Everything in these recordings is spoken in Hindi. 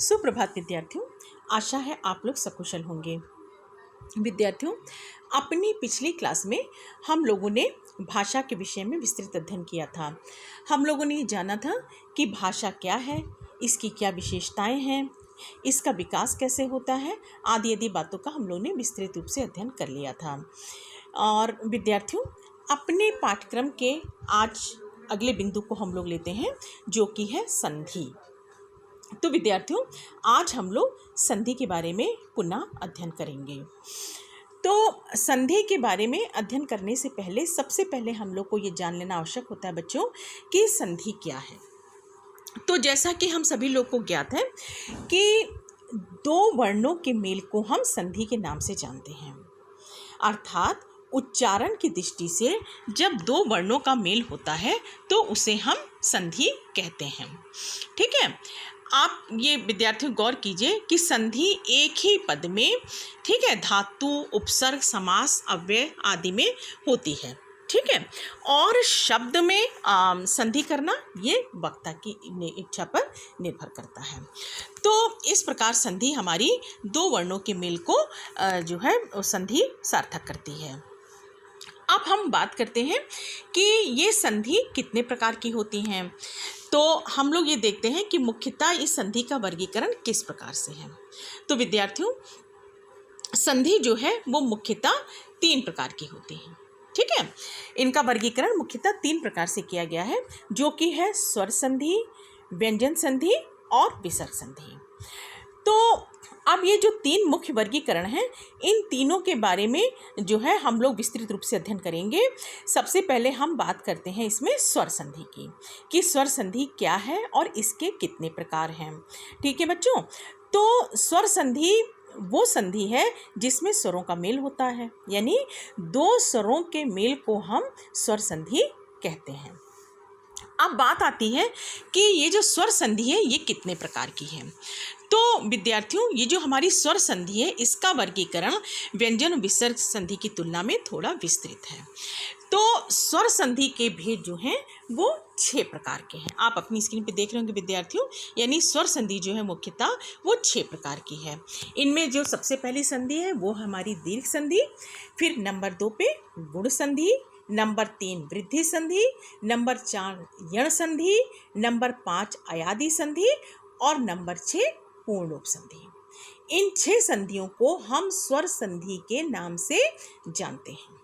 सुप्रभात विद्यार्थियों, आशा है आप लोग सकुशल होंगे। विद्यार्थियों, अपनी पिछली क्लास में हम लोगों ने भाषा के विषय में विस्तृत अध्ययन किया था। हम लोगों ने जाना था कि भाषा क्या है, इसकी क्या विशेषताएं हैं, इसका विकास कैसे होता है, आदि आदि बातों का हम लोगों ने विस्तृत रूप से अध्ययन कर लिया था। और विद्यार्थियों, अपने पाठ्यक्रम के आज अगले बिंदु को हम लोग लेते हैं, जो कि है संधि। तो विद्यार्थियों, आज हम लोग संधि के बारे में पुनः अध्ययन करेंगे। तो संधि के बारे में अध्ययन करने से पहले सबसे पहले हम लोग को ये जान लेना आवश्यक होता है बच्चों कि संधि क्या है। तो जैसा कि हम सभी लोग को ज्ञात है कि दो वर्णों के मेल को हम संधि के नाम से जानते हैं। अर्थात उच्चारण की दृष्टि से जब दो वर्णों का मेल होता है तो उसे हम संधि कहते हैं। ठीक है, आप ये विद्यार्थियों गौर कीजिए कि संधि एक ही पद में, ठीक है, धातु, उपसर्ग, समास, अव्यय आदि में होती है। ठीक है, और शब्द में संधि करना ये वक्ता की इच्छा पर निर्भर करता है। तो इस प्रकार संधि हमारी दो वर्णों के मेल को जो है संधि सार्थक करती है। अब हम बात करते हैं कि ये संधि कितने प्रकार की होती हैं। तो हम लोग ये देखते हैं कि मुख्यतः इस संधि का वर्गीकरण किस प्रकार से है। तो विद्यार्थियों, संधि जो है वो मुख्यतः 3 प्रकार की होती है। ठीक है, इनका वर्गीकरण मुख्यतः 3 प्रकार से किया गया है, जो कि है स्वर संधि, व्यंजन संधि और विसर्ग संधि। तो अब ये जो 3 मुख्य वर्गीकरण हैं, इन तीनों के बारे में जो है हम लोग विस्तृत रूप से अध्ययन करेंगे। सबसे पहले हम बात करते हैं इसमें स्वर संधि की, कि स्वर संधि क्या है और इसके कितने प्रकार हैं। ठीक है बच्चों, तो स्वर संधि वो संधि है जिसमें स्वरों का मेल होता है, यानी दो स्वरों के मेल को हम स्वर संधि कहते हैं। अब बात आती है कि ये जो स्वर संधि है ये कितने प्रकार की है। तो विद्यार्थियों, ये जो हमारी स्वर संधि है इसका वर्गीकरण व्यंजन विसर्ग संधि की तुलना में थोड़ा विस्तृत है। तो स्वर संधि के भेद जो हैं वो 6 प्रकार के हैं। आप अपनी स्क्रीन पे देख रहे होंगे विद्यार्थियों, यानी स्वर संधि जो है मुख्यतः वो 6 प्रकार की है। इनमें जो सबसे पहली संधि है वो हमारी दीर्घ संधि, फिर नंबर 2 पे गुण संधि, नंबर 3 वृद्धि संधि, नंबर 4 यण संधि, नंबर 5 अयादि संधि और नंबर 6 पूर्णोप संधि। इन 6 संधियों को हम स्वर संधि के नाम से जानते हैं।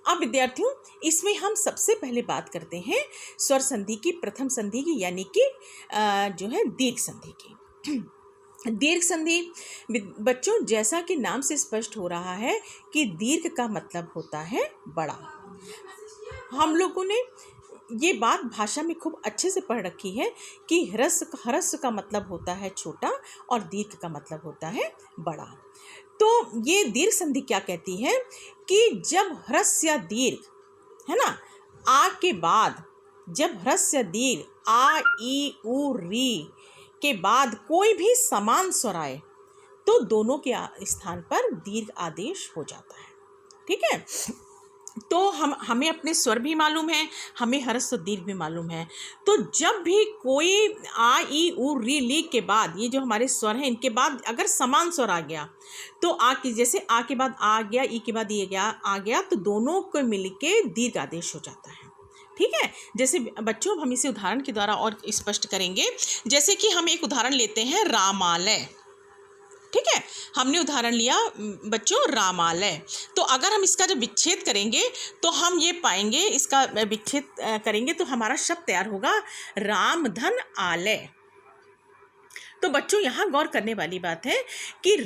अब विद्यार्थियों, इसमें हम सबसे पहले बात करते हैं स्वर संधि की प्रथम संधि की, यानी कि जो है दीर्घ संधि की। दीर्घ संधि बच्चों, जैसा कि नाम से स्पष्ट हो रहा है कि दीर्घ का मतलब होता है बड़ा। हम लोगों ने ये बात भाषा में खूब अच्छे से पढ़ रखी है कि ह्रस्व का मतलब होता है छोटा और दीर्घ का मतलब होता है बड़ा। तो ये दीर्घ संधि क्या कहती है कि जब ह्रस्व या दीर्घ, है ना, आ के बाद, जब ह्रस्व या दीर्घ आ, ई, उ, री के बाद कोई भी समान स्वर आए तो दोनों के स्थान पर दीर्घ आदेश हो जाता है। ठीक है, तो हमें अपने स्वर भी मालूम है, हमें ह्रस्व दीर्घ भी मालूम है। तो जब भी कोई आ, ई, उ, री, ली के बाद ये जो हमारे स्वर हैं इनके बाद अगर समान स्वर आ गया तो जैसे आ के बाद आ गया, ई के बाद ये आ गया, तो दोनों को मिलके दीर्घ आदेश हो जाता है। ठीक है, जैसे बच्चों हम इसे उदाहरण के द्वारा और स्पष्ट करेंगे। जैसे कि हम एक उदाहरण लेते हैं रामालय। ठीक है, हमने उदाहरण लिया बच्चों रामालय। तो अगर हम इसका जब विच्छेद करेंगे तो हम ये पाएंगे, इसका विच्छेद करेंगे तो हमारा शब्द तैयार होगा रामधन आलय। तो बच्चों, यहाँ गौर करने वाली बात है कि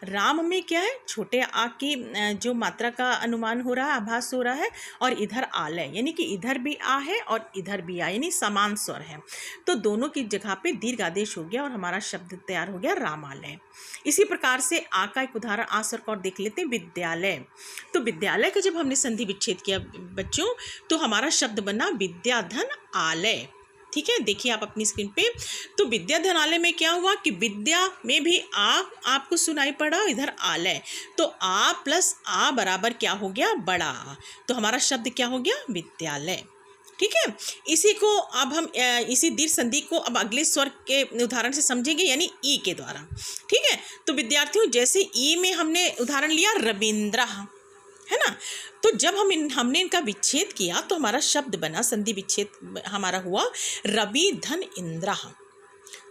राम में क्या है, छोटे आ की जो मात्रा का अनुमान हो रहा है, आभास हो रहा है, और इधर आलय यानी कि इधर भी आ है और इधर भी आ, यानी समान स्वर है। तो दोनों की जगह पे दीर्घ आदेश हो गया और हमारा शब्द तैयार हो गया रामालय। इसी प्रकार से आ का एक उदाहरण आ स्वर का और देख लेते हैं, विद्यालय। तो विद्यालय का जब हमने संधि विच्छेद किया बच्चों तो हमारा शब्द बना विद्याधन आलय। ठीक है, देखिए आप अपनी स्क्रीन पे। तो विद्याधनालय में क्या हुआ कि विद्या में भी आपको सुनाई पड़ा, इधर आलय, तो आ प्लस आ बराबर क्या हो गया, बड़ा। तो हमारा शब्द क्या हो गया, विद्यालय। ठीक है। इसी को अब हम इसी दीर्घ संधि को अब अगले स्वर के उदाहरण से समझेंगे, यानी ई के द्वारा। ठीक है। तो विद्यार्थियों, जैसे ई में हमने उदाहरण लिया रविंद्र, है ना। तो जब हमने इनका विच्छेद किया तो हमारा शब्द बना, संधि विच्छेद हमारा हुआ रवि धन इंद्र।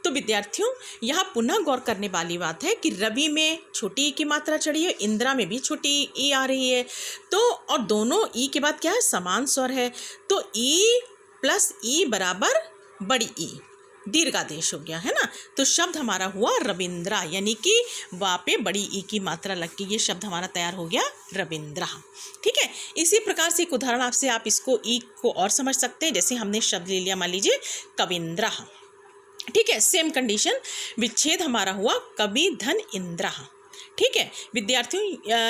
तो विद्यार्थियों, यहाँ पुनः गौर करने वाली बात है कि रवि में छोटी ई की मात्रा चढ़ी है, इंदिरा में भी छोटी ई आ रही है। तो और दोनों ई के बाद क्या है, समान स्वर है। तो ई प्लस ई बराबर बड़ी ई, दीर्घादेश हो गया, है ना। तो शब्द हमारा हुआ रविंद्रा, यानी कि वहाँ पे बड़ी ई की मात्रा लग के ये शब्द हमारा तैयार हो गया रविंद्रा। ठीक है। इसी प्रकार से एक उदाहरण आपसे, आप इसको ई को और समझ सकते हैं। जैसे हमने शब्द ले लिया, मान लीजिए कविंद्रा। ठीक है। सेम कंडीशन, विच्छेद हमारा हुआ कवि धन इंद्रा। ठीक है। विद्यार्थियों,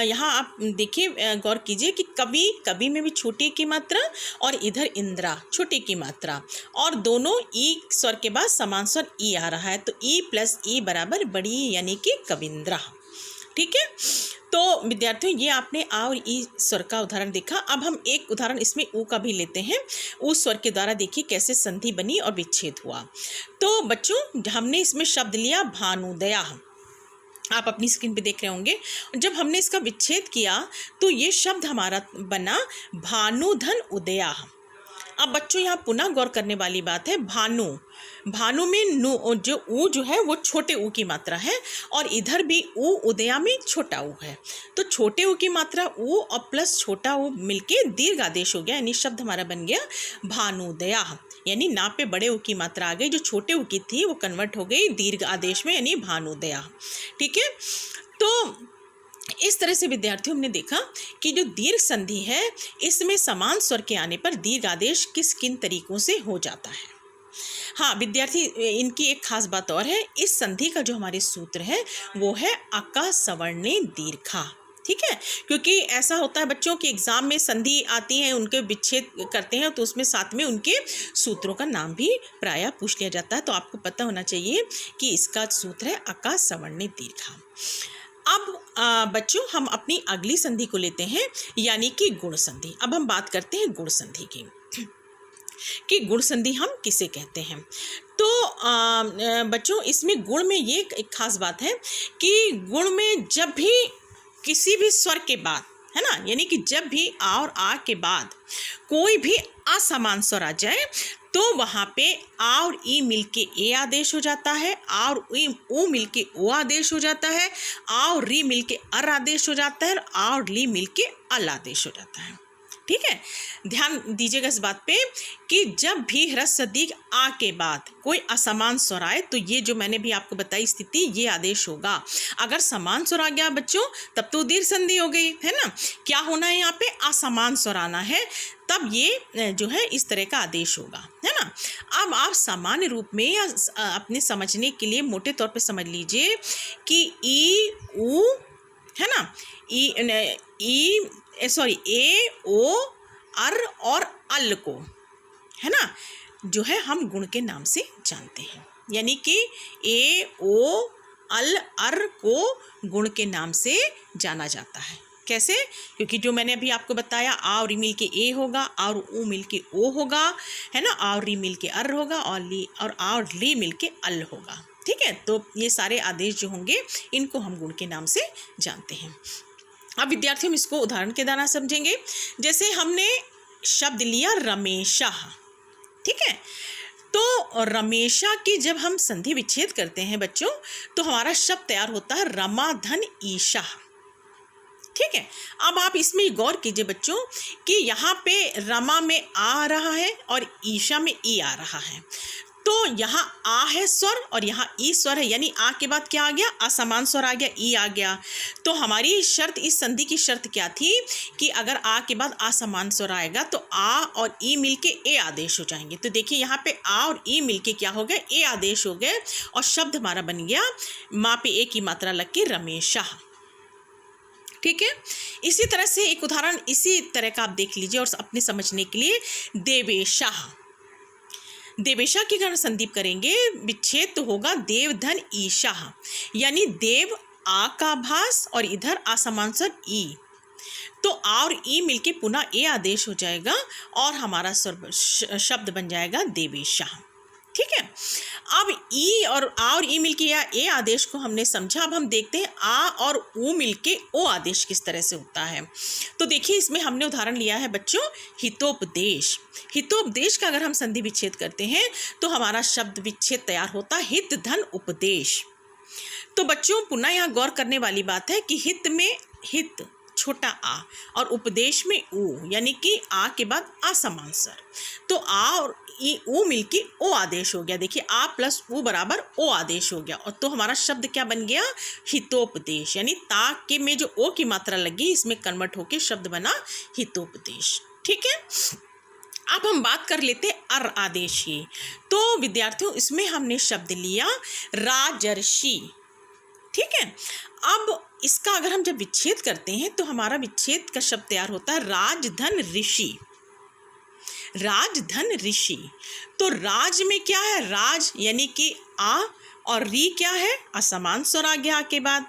यहाँ आप देखिए, गौर कीजिए कि कवि में भी छोटी की मात्रा और इधर इंद्रा छोटी की मात्रा, और दोनों ई स्वर के बाद समान स्वर ई आ रहा है। तो ई प्लस ई बराबर बड़ी ई, यानी कि कविंद्रा। ठीक है। तो विद्यार्थियों, ये आपने आ और ई स्वर का उदाहरण देखा। अब हम एक उदाहरण इसमें ऊ का भी लेते हैं। ऊ स्वर के द्वारा देखिए कैसे संधि बनी और विच्छेद हुआ। तो बच्चों, हमने इसमें शब्द लिया भानुदया, आप अपनी स्क्रीन पे देख रहे होंगे। जब हमने इसका विच्छेद किया तो ये शब्द हमारा बना भानुधन उदया। अब बच्चों, यहाँ पुनः गौर करने वाली बात है, भानु में नु जो ऊ जो है वो छोटे ऊ की मात्रा है, और इधर भी ऊ उदया में छोटा ऊ है। तो छोटे ऊ की मात्रा ऊ और प्लस छोटा ऊ मिलके दीर्घ आदेश हो गया, यानी शब्द हमारा बन गया भानुदया। यानी ना पे बड़े ऊ की मात्रा आ गई, जो छोटे ऊ की थी वो कन्वर्ट हो गई दीर्घ आदेश में, यानी भानुदया। ठीक है। तो इस तरह से विद्यार्थियों, हमने देखा कि जो दीर्घ संधि है इसमें समान स्वर के आने पर दीर्घ आदेश किन तरीकों से हो जाता है। हाँ विद्यार्थी, इनकी एक खास बात और है, इस संधि का जो हमारे सूत्र है वो है अका सवर्णे दीर्घा। ठीक है। क्योंकि ऐसा होता है बच्चों कि एग्जाम में संधि आती है, उनके विच्छेद करते हैं, तो उसमें साथ में उनके सूत्रों का नाम भी प्रायः पूछ लिया जाता है। तो आपको पता होना चाहिए कि इसका सूत्र है अका सवर्णे दीर्घा। अब बच्चों, हम अपनी अगली संधि को लेते हैं, यानी कि गुण संधि। अब हम बात करते हैं गुण संधि की, कि गुण संधि हम किसे कहते हैं। तो बच्चों, इसमें गुण में ये एक खास बात है कि गुण में जब भी किसी भी स्वर के बाद, है ना, यानी कि जब भी आ और आ के बाद कोई भी असमान स्वर आ जाए तो वहाँ पे आ और ई मिलके ए आदेश हो जाता है, आ और ऊ मिलके ओ आदेश हो जाता है, आ और री मिलके अर आदेश हो जाता है, और आ और ली मिलके अल आदेश हो जाता है। ठीक है। ध्यान दीजिएगा इस बात पे कि जब भी ह्रस्व दीर्घ आ के बाद कोई असमान स्वर आए तो ये जो मैंने भी आपको बताई स्थिति, ये आदेश होगा। अगर समान स्वर आ गया बच्चों तब तो दीर्घ संधि हो गई, है ना। क्या होना है यहाँ पे, असमान स्वर आना है, तब ये जो है इस तरह का आदेश होगा, है ना। अब आप सामान्य रूप में या अपने समझने के लिए मोटे तौर पे समझ लीजिए कि ई ऊ, है ना, ए ओ अर और अल को, है ना, जो है हम गुण के नाम से जानते हैं। यानी कि ए ओ अल अर को गुण के नाम से जाना जाता है। कैसे? क्योंकि जो मैंने अभी आपको बताया, आ और री मिल के ए होगा, आ और ऊ मिल के ओ होगा, है ना, आ और री मिल के अर होगा, और आ और ली मिल के अल होगा। ठीक है। तो ये सारे आदेश जो होंगे इनको हम गुण के नाम से जानते हैं। अब विद्यार्थियों, हम इसको उदाहरण के द्वारा समझेंगे। जैसे हमने शब्द लिया रमेशा। ठीक है। तो रमेशा की जब हम संधि विच्छेद करते हैं बच्चों, तो हमारा शब्द तैयार होता है रमा धन ईशा। ठीक है। अब आप इसमें गौर कीजिए बच्चों कि यहाँ पे रमा में आ रहा है और ईशा में ई आ रहा है। तो यहाँ आ है स्वर और यहाँ ई स्वर है, यानी आ के बाद क्या आ गया, असमान स्वर आ गया, ई आ गया। तो हमारी शर्त, इस संधि की शर्त क्या थी कि अगर आ के बाद असमान स्वर आएगा तो आ और ई मिलके ए आदेश हो जाएंगे। तो देखिए यहाँ पे आ और ई मिलके क्या हो गया, ए आदेश हो गए, और शब्द हमारा बन गया माँ पे ए की मात्रा लग के रमेशा। ठीक है। इसी तरह से एक उदाहरण इसी तरह का आप देख लीजिए और अपने समझने के लिए, देवेशा। देवेशा की अगर संदीप करेंगे विच्छेद तो होगा देव धन ईशा, यानी देव आ का भास और इधर असमान स्वर ई। तो आ और ई मिलके पुनः ए आदेश हो जाएगा और हमारा शब्द बन जाएगा देवेशः। ठीक है, अब ई और आ और ई मिलके या ए आदेश को हमने समझा। अब हम देखते हैं आ और ऊ मिलके ओ आदेश किस तरह से होता है। तो देखिए, इसमें हमने उदाहरण लिया है बच्चों हितोपदेश। हितोपदेश का अगर हम संधि विच्छेद करते हैं तो हमारा शब्द विच्छेद तैयार होता है हित धन उपदेश। तो बच्चों पुनः यहाँ गौर करने वाली बात है कि हित में हित छोटा आ और उपदेश में ऊ, यानी कि आ के बाद आ समान स्वर। तो आ और ऊ मिलके ओ आदेश हो गया। देखिए, आ प्लस ऊ बराबर ओ आदेश हो गया। और तो हमारा शब्द क्या बन गया? हितोपदेश। यानी ता के में जो ओ की मात्रा लगी इसमें कन्वर्ट होके शब्द बना हितोपदेश। ठीक है, अब हम बात कर लेते हैं अर आदेश की। तो विद्यार्थियों, इसमें हमने शब्द लिया राजर्षि। ठीक है, अब इसका अगर हम जब विच्छेद करते हैं तो हमारा विच्छेद का शब्द तैयार होता है राजधन ऋषि। राजधन ऋषि। तो राज में क्या है? राज यानी कि आ और री क्या है? असमान स्वर आ गया के बाद।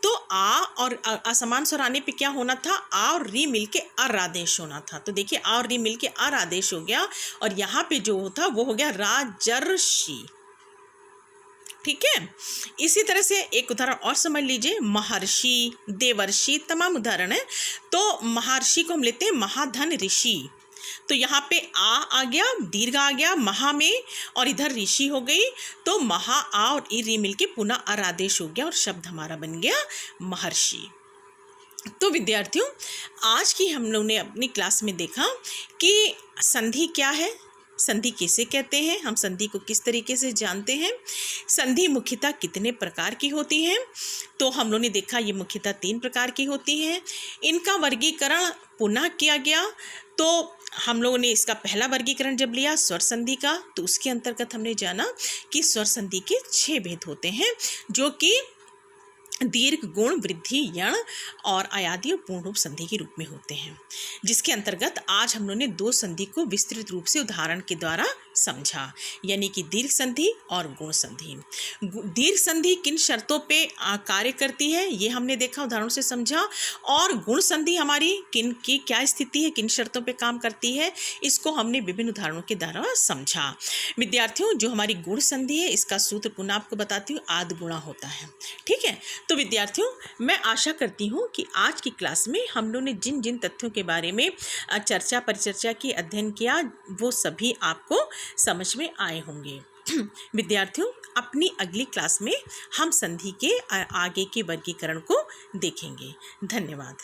तो आ और असमान स्वर आने पे क्या होना था? आ और री मिलके अर आदेश होना था। तो देखिए, आ और री मिलके अर आदेश हो गया और यहाँ पे जो होता वो हो गया राजर्षि। ठीक है, इसी तरह से एक उदाहरण और समझ लीजिए, महर्षि, देवर्षि, तमाम उदाहरण है। तो महर्षि को हम लेते हैं महाधन ऋषि। तो यहाँ पे आ गया, दीर्घ आ गया महा में और इधर ऋषि हो गई। तो महा आ और ई री मिलके पुनः अर आदेश हो गया और शब्द हमारा बन गया महर्षि। तो विद्यार्थियों, आज की हम लोगों ने अपनी क्लास में देखा कि संधि क्या है, संधि किसे कहते हैं, हम संधि को किस तरीके से जानते हैं, संधि मुख्यतः कितने प्रकार की होती हैं। तो हम लोगों ने देखा ये मुख्यतः 3 प्रकार की होती हैं। इनका वर्गीकरण पुनः किया गया। तो हम लोगों ने इसका पहला वर्गीकरण जब लिया स्वर संधि का, तो उसके अंतर्गत हमने जाना कि स्वर संधि के 6 भेद होते हैं, जो कि दीर्घ, गुण, वृद्धि, यण और अयादि और पूर्ण रूप संधि के रूप में होते हैं। जिसके अंतर्गत आज हम लोगों ने 2 संधि को विस्तृत रूप से उदाहरण के द्वारा समझा, यानी कि दीर्घ संधि और गुण संधि। दीर्घ संधि किन शर्तों पे कार्य करती है ये हमने देखा, उदाहरणों से समझा। और गुण संधि हमारी किन की क्या स्थिति है, किन शर्तों पे काम करती है, इसको हमने विभिन्न उदाहरणों के द्वारा समझा। विद्यार्थियों, जो हमारी गुण संधि है इसका सूत्र पुनः आपको बताती हूँ, आद गुणा होता है। ठीक है, तो विद्यार्थियों, मैं आशा करती हूँ कि आज की क्लास में हम लोगों ने जिन जिन तथ्यों के बारे में चर्चा परिचर्चा की, अध्ययन किया, वो सभी आपको समझ में आए होंगे। विद्यार्थियों, अपनी अगली क्लास में हम संधि के आगे के वर्गीकरण को देखेंगे। धन्यवाद।